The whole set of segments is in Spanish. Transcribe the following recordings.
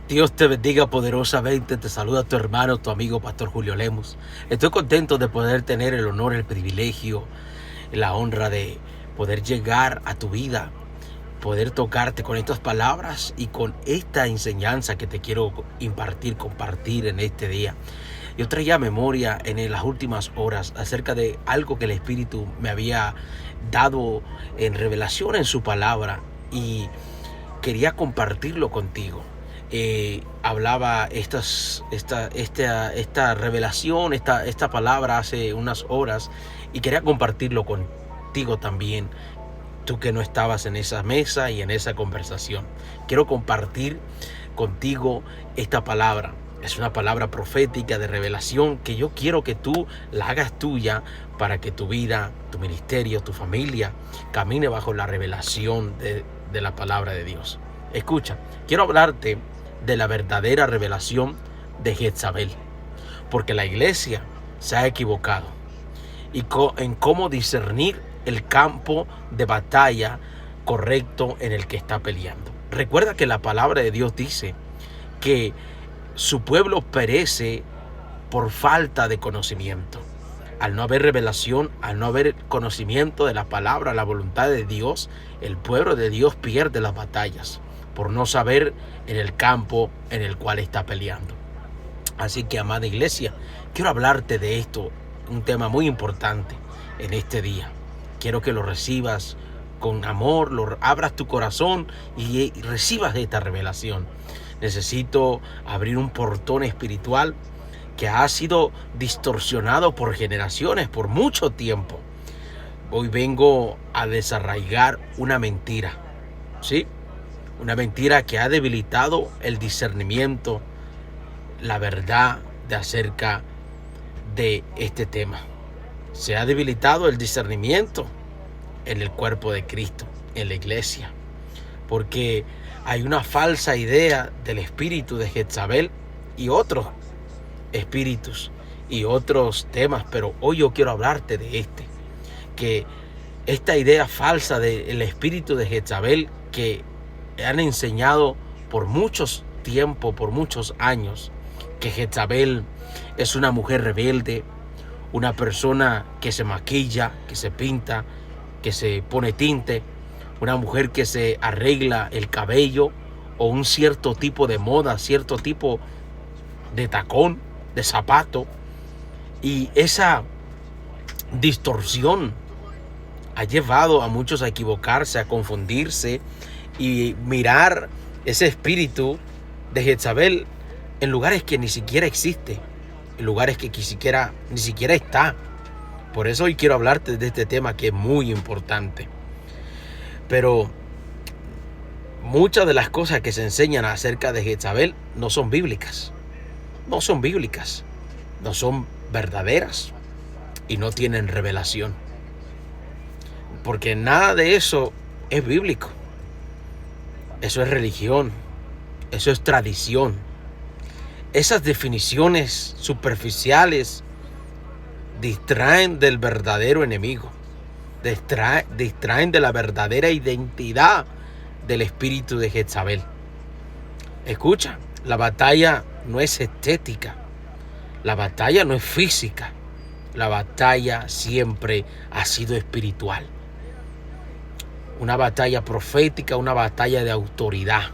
Dios te bendiga poderosamente. Te saluda tu hermano, tu amigo Pastor Julio Lemus. Estoy contento de poder tener el honor, el privilegio, la honra de poder llegar a tu vida, poder tocarte con estas palabras y con esta enseñanza que te quiero compartir en este día. Yo traía memoria en las últimas horas acerca de algo que el Espíritu me había dado en revelación en su palabra y quería compartirlo contigo. Hablaba esta revelación, esta palabra hace unas horas y quería compartirlo contigo también, tú que no estabas en esa mesa y en esa conversación. Quiero compartir contigo esta palabra. Es una palabra profética de revelación que yo quiero que tú la hagas tuya para que tu vida, tu ministerio, tu familia camine bajo la revelación de la palabra de Dios. Escucha, quiero hablarte de la verdadera revelación de Jezabel, porque la iglesia se ha equivocado en cómo discernir el campo de batalla correcto en el que está peleando. Recuerda que la palabra de Dios dice que su pueblo perece por falta de conocimiento. Al no haber revelación, al no haber conocimiento de la palabra, la voluntad de Dios, el pueblo de Dios pierde las batallas por no saber en el campo en el cual está peleando. Así que, amada iglesia, quiero hablarte de esto, un tema muy importante en este día. Quiero que lo recibas con amor, abras tu corazón y recibas esta revelación. Necesito abrir un portón espiritual que ha sido distorsionado por generaciones, por mucho tiempo. Hoy vengo a desarraigar una mentira, ¿sí? Una mentira que ha debilitado el discernimiento, la verdad acerca de este tema. Se ha debilitado el discernimiento en el cuerpo de Cristo, en la iglesia, porque hay una falsa idea del espíritu de Jezabel y otros espíritus y otros temas, pero hoy yo quiero hablarte de que esta idea falsa del espíritu de Jezabel que han enseñado por muchos tiempos, por muchos años, que Jezabel es una mujer rebelde, una persona que se maquilla, que se pinta, que se pone tinte, una mujer que se arregla el cabello o un cierto tipo de moda, cierto tipo de tacón, de zapato. Y esa distorsión ha llevado a muchos a equivocarse, a confundirse y mirar ese espíritu de Jezabel en lugares que ni siquiera existe, en lugares que ni siquiera está. Por eso hoy quiero hablarte de este tema que es muy importante. Pero muchas de las cosas que se enseñan acerca de Jezabel no son bíblicas. No son bíblicas, no son verdaderas y no tienen revelación. Porque nada de eso es bíblico. Eso es religión, eso es tradición. Esas definiciones superficiales distraen del verdadero enemigo, distraen de la verdadera identidad del espíritu de Jezabel. Escucha, la batalla no es estética, la batalla no es física, la batalla siempre ha sido espiritual. Una batalla profética, una batalla de autoridad.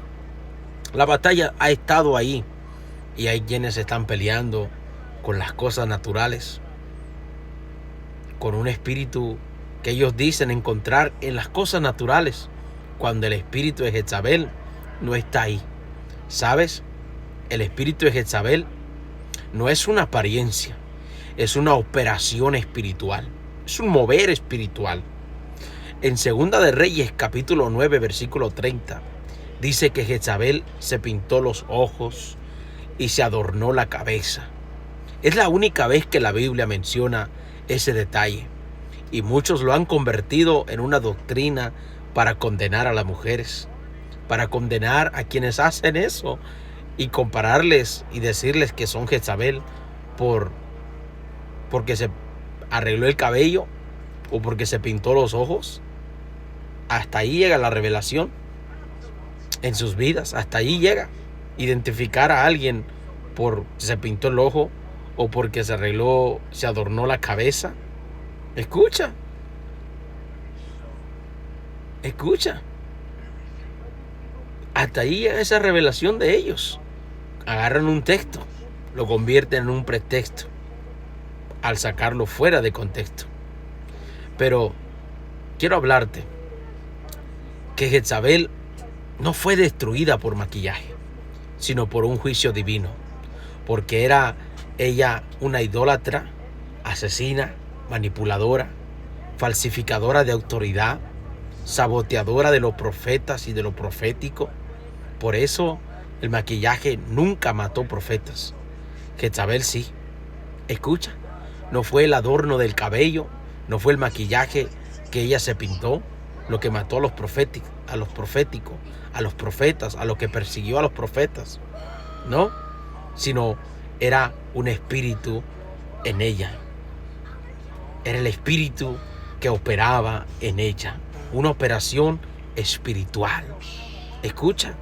La batalla ha estado ahí y hay quienes están peleando con las cosas naturales, con un espíritu que ellos dicen encontrar en las cosas naturales, cuando el espíritu de Jezabel no está ahí. ¿Sabes? El espíritu de Jezabel no es una apariencia, es una operación espiritual, es un mover espiritual. En Segunda de Reyes, capítulo 9, versículo 30, dice que Jezabel se pintó los ojos y se adornó la cabeza. Es la única vez que la Biblia menciona ese detalle, y muchos lo han convertido en una doctrina para condenar a las mujeres, para condenar a quienes hacen eso y compararles y decirles que son Jezabel porque se arregló el cabello o porque se pintó los ojos. Hasta ahí llega la revelación en sus vidas, hasta ahí llega. identificar a alguien por se pintó el ojo o porque se arregló, se adornó la cabeza. Escucha, escucha. Hasta ahí llega esa revelación de ellos. Agarran un texto, lo convierten en un pretexto al sacarlo fuera de contexto. Pero quiero hablarte que Jezabel no fue destruida por maquillaje, sino por un juicio divino, porque era ella una idólatra, asesina, manipuladora, falsificadora de autoridad, saboteadora de los profetas y de lo profético. Por eso el maquillaje nunca mató profetas. Jezabel sí. Escucha, no fue el adorno del cabello, no fue el maquillaje que ella se pintó lo que mató a los proféticos, a los profetas, a lo que persiguió a los profetas. No, sino era un espíritu en ella. Era el espíritu que operaba en ella. Una operación espiritual. Escucha,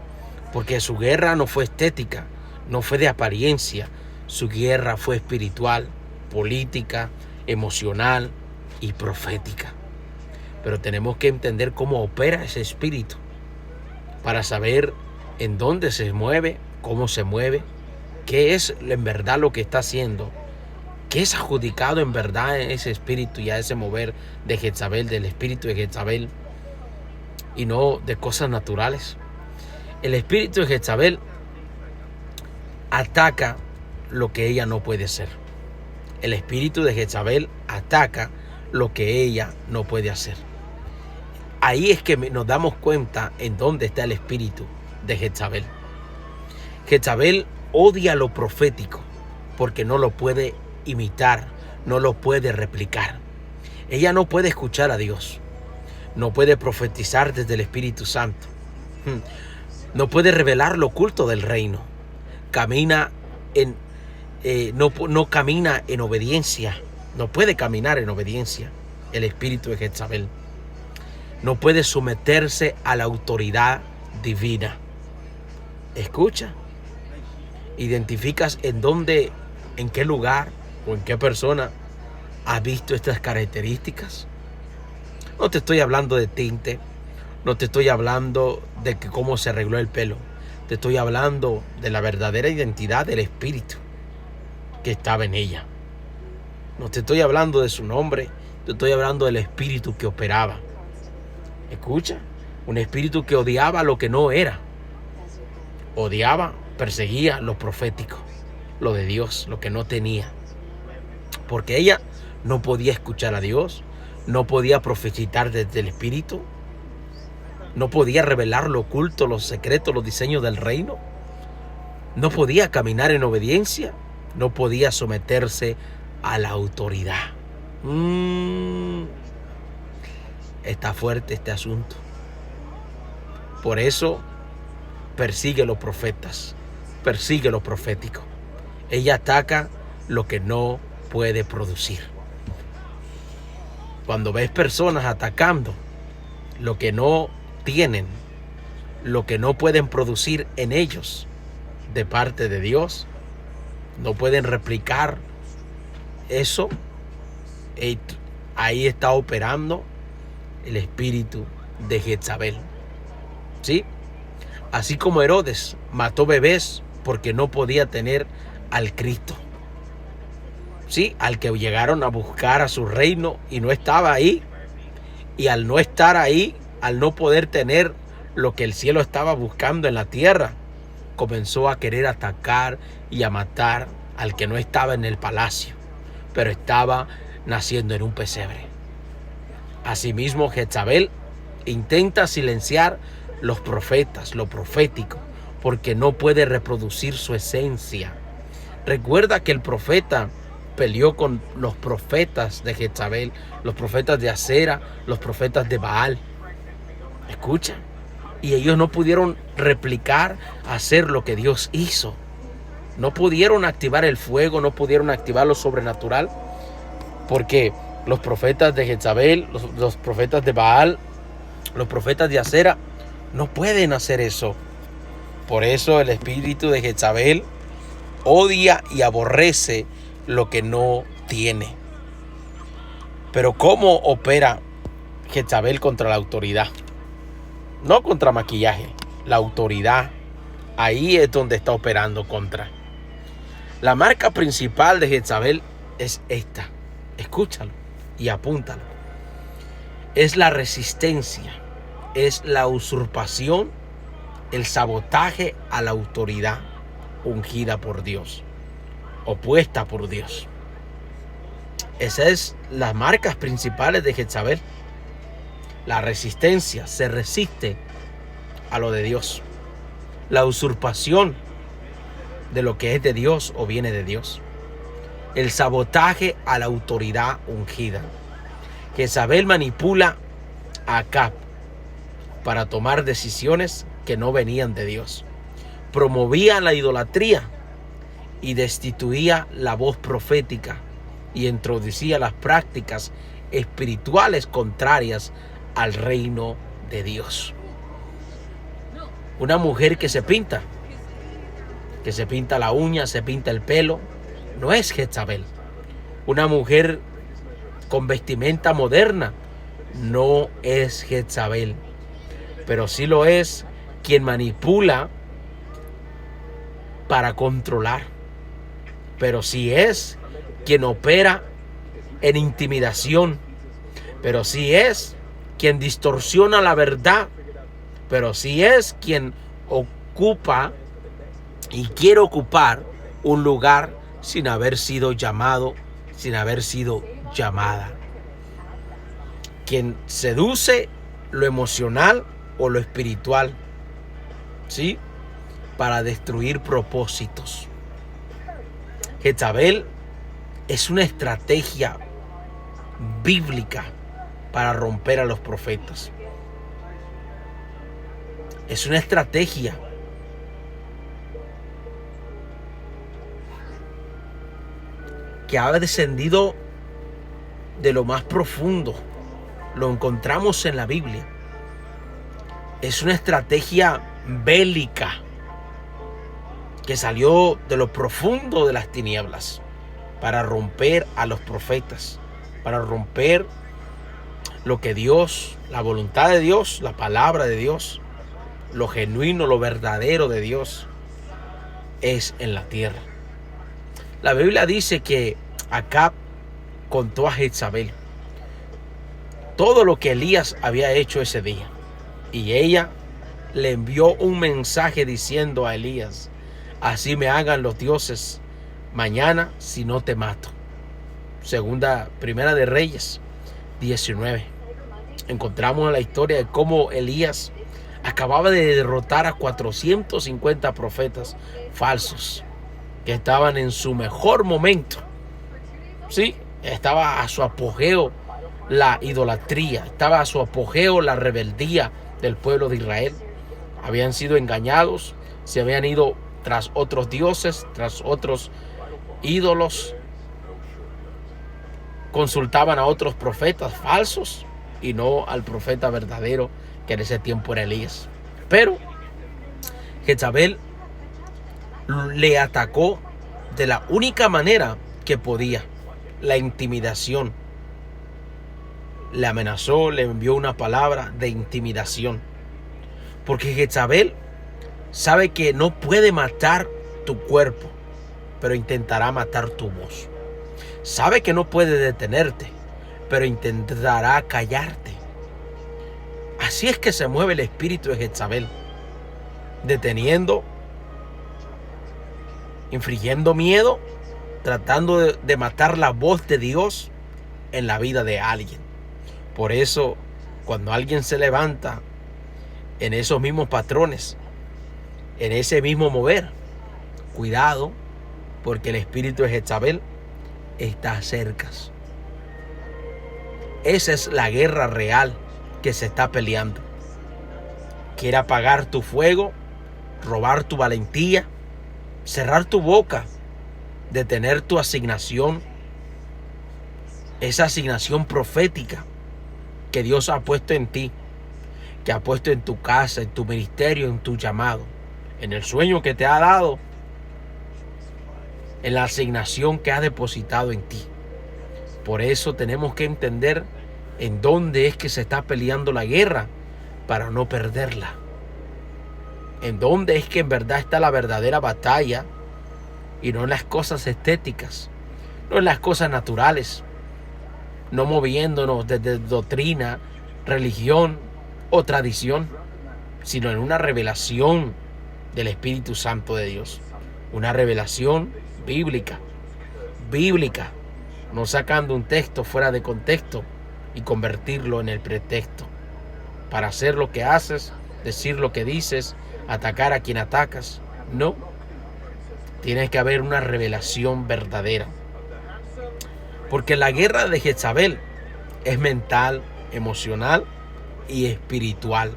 porque su guerra no fue estética, no fue de apariencia. Su guerra fue espiritual, política, emocional y profética. Pero tenemos que entender cómo opera ese espíritu para saber en dónde se mueve, cómo se mueve, qué es en verdad lo que está haciendo, qué es adjudicado en verdad en ese espíritu y a ese mover de Jezabel, del espíritu de Jezabel, y no de cosas naturales. El espíritu de Jezabel ataca lo que ella no puede ser. El espíritu de Jezabel ataca lo que ella no puede hacer. Ahí es que nos damos cuenta en dónde está el espíritu de Jezabel. Jezabel odia lo profético porque no lo puede imitar, no lo puede replicar. Ella no puede escuchar a Dios, no puede profetizar desde el Espíritu Santo, no puede revelar lo oculto del reino. No camina en obediencia, no puede caminar en obediencia el espíritu de Jezabel. No puede someterse a la autoridad divina. Escucha, identificas en dónde, en qué lugar o en qué persona has visto estas características. No te estoy hablando de tinte, no te estoy hablando de que cómo se arregló el pelo. Te estoy hablando de la verdadera identidad del espíritu que estaba en ella. No te estoy hablando de su nombre, te estoy hablando del espíritu que operaba. Escucha, un espíritu que odiaba lo que no era. Odiaba, perseguía lo profético, lo de Dios, lo que no tenía. Porque ella no podía escuchar a Dios, no podía profetizar desde el espíritu, no podía revelar lo oculto, los secretos, los diseños del reino, no podía caminar en obediencia, no podía someterse a la autoridad. Está fuerte este asunto. Por eso persigue los profetas, persigue lo profético. Ella ataca lo que no puede producir. Cuando ves personas atacando lo que no tienen, lo que no pueden producir en ellos de parte de Dios, no pueden replicar eso, ahí está operando el espíritu de Jezabel. ¿Sí? Así como Herodes mató bebés porque no podía tener al Cristo. ¿Sí? Al que llegaron a buscar a su reino y no estaba ahí. Y al no estar ahí, al no poder tener lo que el cielo estaba buscando en la tierra, comenzó a querer atacar y a matar al que no estaba en el palacio, pero estaba naciendo en un pesebre. Asimismo, Jezabel intenta silenciar los profetas, lo profético, porque no puede reproducir su esencia. Recuerda que el profeta peleó con los profetas de Jezabel, los profetas de Acera, los profetas de Baal. Escucha, y ellos no pudieron replicar, hacer lo que Dios hizo. No pudieron activar el fuego, no pudieron activar lo sobrenatural, porque los profetas de Jezabel, los profetas de Baal, los profetas de Acera, no pueden hacer eso, Por eso el espíritu de Jezabel odia y aborrece lo que no tiene. Pero ¿cómo opera Jezabel contra la autoridad? No contra maquillaje, la autoridad. Ahí es donde está operando contra. La marca principal de Jezabel es esta. Escúchalo y apúntalo. Es la resistencia, es la usurpación, el sabotaje a la autoridad ungida por Dios, opuesta por Dios. Esas es las marcas principales de Jezabel. La resistencia, se resiste a lo de Dios. La usurpación de lo que es de Dios o viene de Dios. El sabotaje a la autoridad ungida. Jezabel manipula a Acab para tomar decisiones que no venían de Dios. Promovía la idolatría y destituía la voz profética y introducía las prácticas espirituales contrarias al reino de Dios. Una mujer que se pinta la uña, se pinta el pelo, no es Jezabel. Una mujer con vestimenta moderna no es Jezabel, pero sí lo es quien manipula para controlar, pero sí es quien opera en intimidación, pero sí es quien distorsiona la verdad, pero sí es quien ocupa y quiere ocupar un lugar sin haber sido llamado, sin haber sido llamada. Quien seduce lo emocional o lo espiritual, ¿sí? Para destruir propósitos. Jezabel es una estrategia bíblica para romper a los profetas. Es una estrategia que ha descendido de lo más profundo. Lo encontramos en la Biblia. Es una estrategia bélica que salió de lo profundo de las tinieblas para romper a los profetas, para romper lo que Dios, la voluntad de Dios, la palabra de Dios, lo genuino, lo verdadero de Dios es en la tierra. La Biblia dice que Acab contó a Jezabel todo lo que Elías había hecho ese día. Y ella le envió un mensaje diciendo a Elías: así me hagan los dioses mañana si no te mato. Primera de Reyes 19. Encontramos la historia de cómo Elías acababa de derrotar a 450 profetas falsos que estaban en su mejor momento. Sí, estaba a su apogeo la idolatría, estaba a su apogeo la rebeldía del pueblo de Israel. Habían sido engañados, se habían ido tras otros dioses, tras otros ídolos. Consultaban a otros profetas falsos y no al profeta verdadero, que en ese tiempo era Elías. Pero Jezabel le atacó de la única manera que podía: la intimidación. Le amenazó, le envió una palabra de intimidación. Porque Jezabel sabe que no puede matar tu cuerpo, pero intentará matar tu voz. Sabe que no puede detenerte, pero intentará callarte. Así es que se mueve el espíritu de Jezabel, deteniendo, infringiendo miedo, tratando de matar la voz de Dios en la vida de alguien. Por eso, cuando alguien se levanta en esos mismos patrones, en ese mismo mover, cuidado, porque el espíritu de Jezabel está cerca. Esa es la guerra real que se está peleando. Quiere apagar tu fuego, robar tu valentía, cerrar tu boca, detener tu asignación, esa asignación profética que Dios ha puesto en ti, que ha puesto en tu casa, en tu ministerio, en tu llamado, en el sueño que te ha dado, en la asignación que ha depositado en ti. Por eso tenemos que entender en dónde es que se está peleando la guerra para no perderla. En dónde es que en verdad está la verdadera batalla y no en las cosas estéticas, no en las cosas naturales, no moviéndonos desde doctrina, religión o tradición, sino en una revelación del Espíritu Santo de Dios. Una revelación bíblica, no sacando un texto fuera de contexto y convertirlo en el pretexto para hacer lo que haces, decir lo que dices, atacar a quien atacas. No, tiene que haber una revelación verdadera, porque la guerra de Jezabel es mental, emocional y espiritual.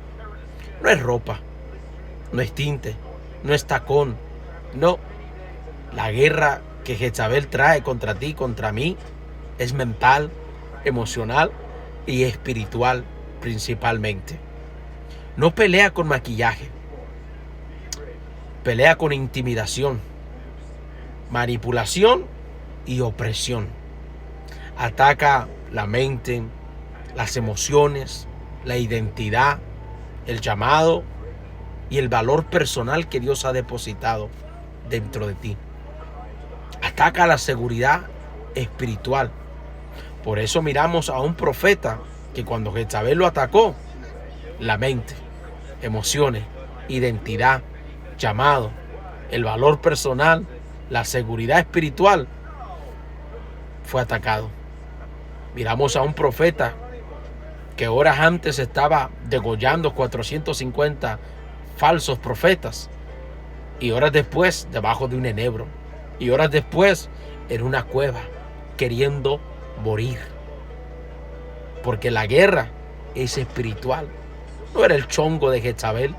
No es ropa, no es tinte, no es tacón, no. La guerra que Jezabel trae contra ti, contra mí, es mental, emocional y espiritual principalmente. No pelea con maquillaje, pelea con intimidación, manipulación y opresión. Ataca la mente, las emociones, la identidad, el llamado y el valor personal que Dios ha depositado dentro de ti. Ataca la seguridad espiritual. Por eso miramos a un profeta que cuando Jezabel lo atacó, la mente, emociones, identidad, llamado, el valor personal, la seguridad espiritual, fue atacado. Miramos a un profeta que horas antes estaba degollando 450 falsos profetas, y horas después debajo de un enebro, y horas después en una cueva queriendo morir. Porque la guerra es espiritual. No era el chongo de Jezabel,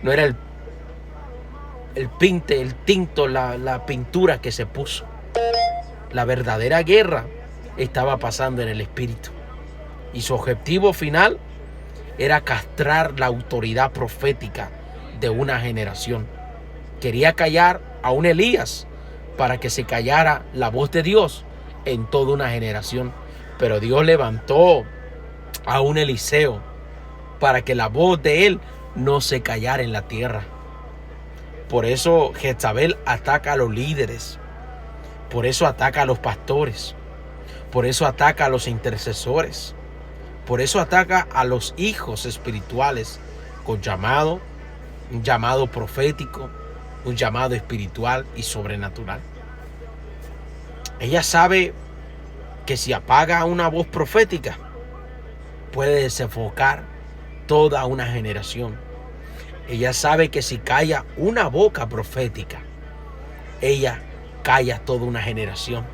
no era el pinte, el tinto, la pintura que se puso. La verdadera guerra estaba pasando en el espíritu, y su objetivo final era castrar la autoridad profética de una generación. Quería callar a un Elías para que se callara la voz de Dios en toda una generación. Pero Dios levantó a un Eliseo para que la voz de él no se callara en la tierra. Por eso Jezabel ataca a los líderes, por eso ataca a los pastores, por eso ataca a los intercesores, por eso ataca a los hijos espirituales con llamado, un llamado profético, un llamado espiritual y sobrenatural. Ella sabe que si apaga una voz profética, puede desenfocar toda una generación. Ella sabe que si calla una boca profética, ella calla toda una generación.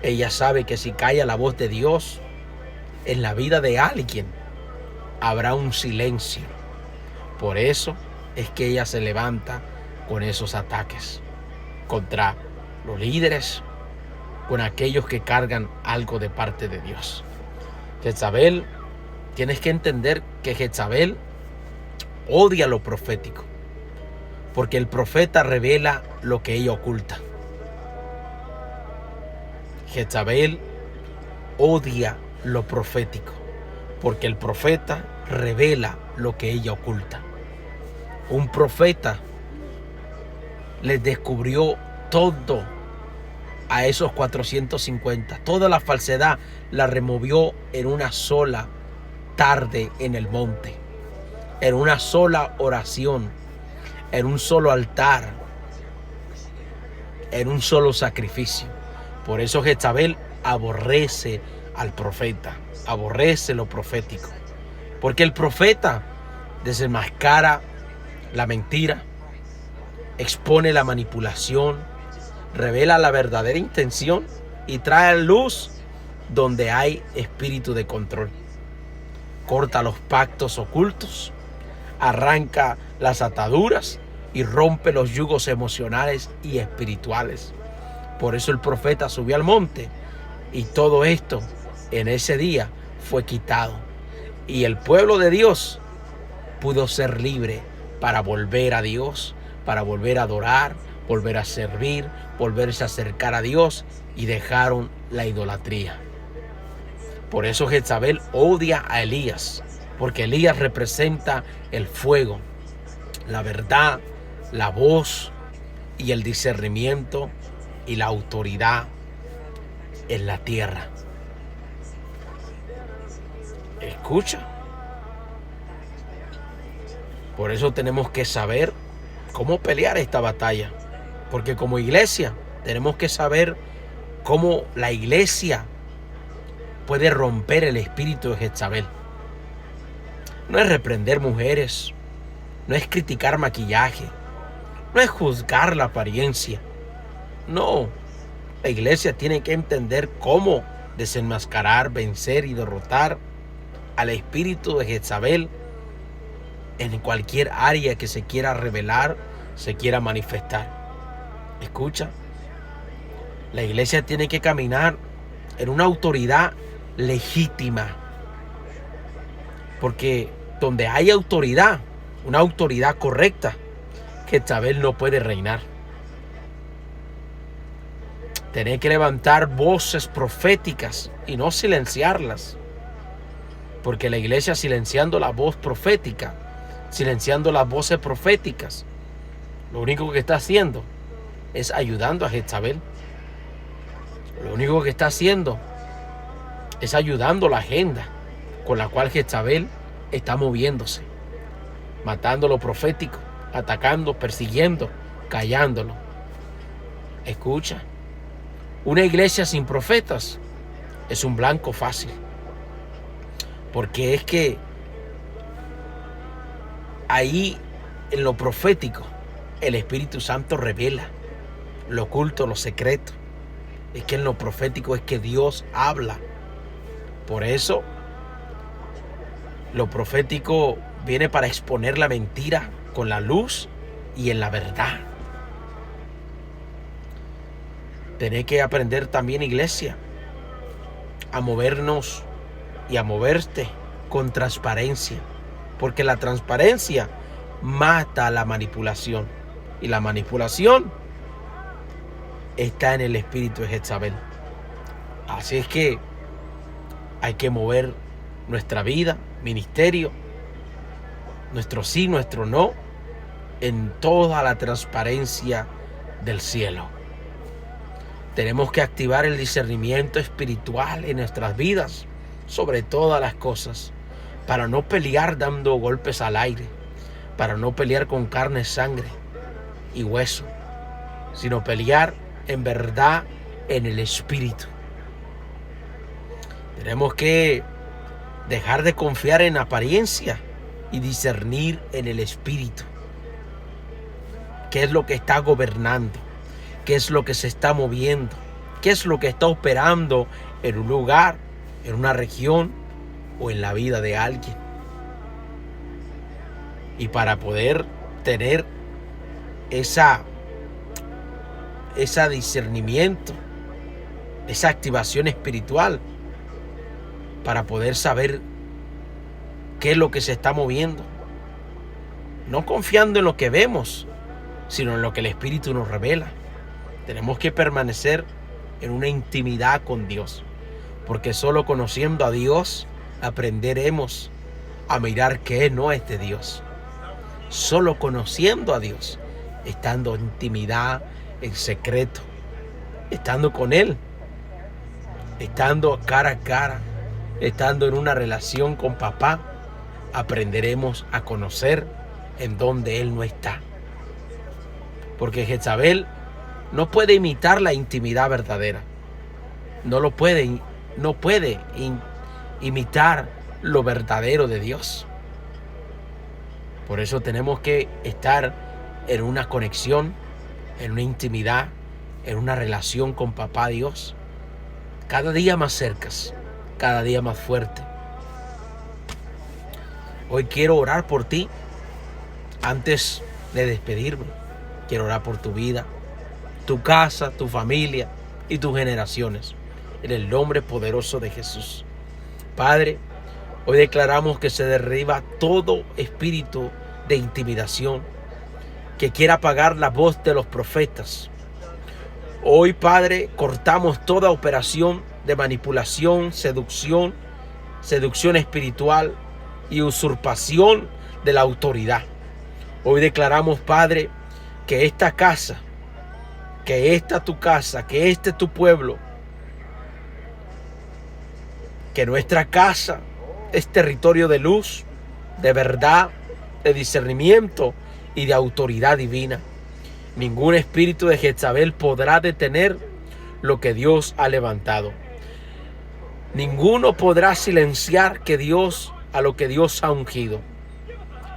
Ella sabe que si calla la voz de Dios en la vida de alguien, habrá un silencio. Por eso es que ella se levanta con esos ataques contra los líderes, con aquellos que cargan algo de parte de Dios. Jezabel, tienes que entender que Jezabel odia lo profético, porque el profeta revela lo que ella oculta. Jezabel odia lo profético, porque el profeta revela lo que ella oculta. Un profeta les descubrió todo a esos 450. Toda la falsedad la removió en una sola tarde en el monte, en una sola oración, en un solo altar, en un solo sacrificio. Por eso Jezabel aborrece al profeta, aborrece lo profético, porque el profeta desenmascara la mentira, expone la manipulación, revela la verdadera intención y trae luz donde hay espíritu de control. Corta los pactos ocultos, arranca las ataduras y rompe los yugos emocionales y espirituales. Por eso el profeta subió al monte, y todo esto en ese día fue quitado, y el pueblo de Dios pudo ser libre para volver a Dios, para volver a adorar, volver a servir, volverse a acercar a Dios, y dejaron la idolatría. Por eso Jezabel odia a Elías, porque Elías representa el fuego, la verdad, la voz y el discernimiento y la autoridad en la tierra. Escucha. Por eso tenemos que saber cómo pelear esta batalla. Porque como iglesia tenemos que saber cómo la iglesia puede romper el espíritu de Jezabel. No es reprender mujeres, no es criticar maquillaje, no es juzgar la apariencia. No, la iglesia tiene que entender cómo desenmascarar, vencer y derrotar al espíritu de Jezabel en cualquier área que se quiera revelar, se quiera manifestar. Escucha, la iglesia tiene que caminar en una autoridad legítima, porque donde hay autoridad, una autoridad correcta, Jezabel no puede reinar. Tener que levantar voces proféticas y no silenciarlas, porque la iglesia silenciando la voz profética, silenciando las voces proféticas, lo único que está haciendo es ayudando a Jezabel. Lo único que está haciendo es ayudando la agenda con la cual Jezabel está moviéndose, matando lo profético, atacando, persiguiendo, callándolo. Escucha, una iglesia sin profetas es un blanco fácil, porque es que ahí en lo profético el Espíritu Santo revela lo oculto, lo secreto. Es que en lo profético es que Dios habla. Por eso lo profético viene para exponer la mentira con la luz y en la verdad. Tenés que aprender también, iglesia, a movernos y a moverte con transparencia, porque la transparencia mata la manipulación, y la manipulación está en el espíritu de Jezabel. Así es que hay que mover nuestra vida, ministerio, nuestro sí, nuestro no, en toda la transparencia del cielo. Tenemos que activar el discernimiento espiritual en nuestras vidas, sobre todas las cosas, para no pelear dando golpes al aire, para no pelear con carne, sangre y hueso, sino pelear en verdad en el espíritu. Tenemos que dejar de confiar en apariencia y discernir en el espíritu. ¿Qué es lo que está gobernando? ¿Qué es lo que se está moviendo? ¿Qué es lo que está operando en un lugar, en una región o en la vida de alguien? Y para poder tener ese discernimiento, esa activación espiritual, para poder saber qué es lo que se está moviendo, no confiando en lo que vemos, sino en lo que el Espíritu nos revela. Tenemos que permanecer en una intimidad con Dios, porque solo conociendo a Dios aprenderemos a mirar qué no es de Dios. Solo conociendo a Dios, estando en intimidad, en secreto, estando con Él, estando cara a cara, estando en una relación con papá, aprenderemos a conocer en donde Él no está. Porque Jezabel no puede imitar la intimidad verdadera. No puede imitar lo verdadero de Dios. Por eso tenemos que estar en una conexión, en una intimidad, en una relación con papá Dios, cada día más cercas, cada día más fuerte. Hoy quiero orar por ti. Antes de despedirme, quiero orar por tu vida, tu casa, tu familia y tus generaciones, en el nombre poderoso de Jesús. Padre, hoy declaramos que se derriba todo espíritu de intimidación, que quiere apagar la voz de los profetas. Hoy, Padre, cortamos toda operación de manipulación, seducción espiritual y usurpación de la autoridad. Hoy declaramos, Padre, que esta casa, que esta tu casa, que este tu pueblo, que nuestra casa es territorio de luz, de verdad, de discernimiento y de autoridad divina. Ningún espíritu de Jezabel podrá detener lo que Dios ha levantado. Ninguno podrá silenciar a lo que Dios ha ungido.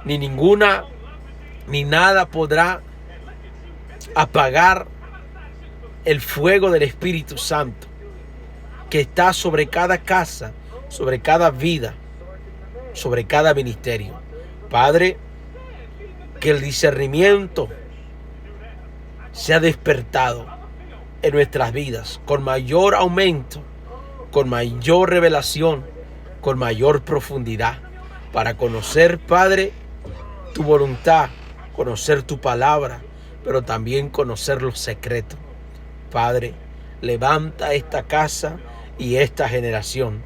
Ni nada podrá apagar el fuego del Espíritu Santo que está sobre cada casa, sobre cada vida, sobre cada ministerio. Padre, que el discernimiento sea despertado en nuestras vidas con mayor aumento, con mayor revelación, con mayor profundidad, para conocer, Padre, tu voluntad, conocer tu palabra, pero también conocer los secretos. Padre, levanta esta casa y esta generación.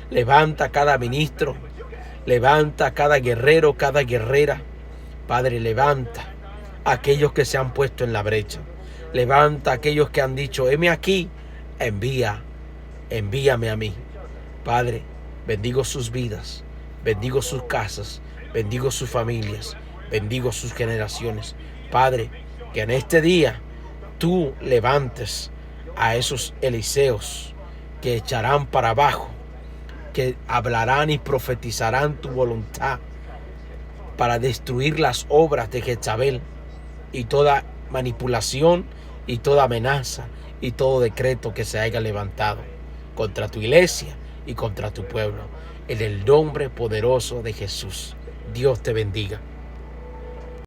Levanta cada ministro, levanta cada guerrero, cada guerrera. Padre, levanta a aquellos que se han puesto en la brecha. Levanta a aquellos que han dicho, heme aquí, envíame a mí. Padre, bendigo sus vidas, bendigo sus casas, bendigo sus familias, bendigo sus generaciones. Padre, que en este día tú levantes a esos Eliseos que echarán para abajo, que hablarán y profetizarán tu voluntad para destruir las obras de Jezabel y toda manipulación y toda amenaza y todo decreto que se haya levantado contra tu iglesia y contra tu pueblo. En el nombre poderoso de Jesús. Dios te bendiga.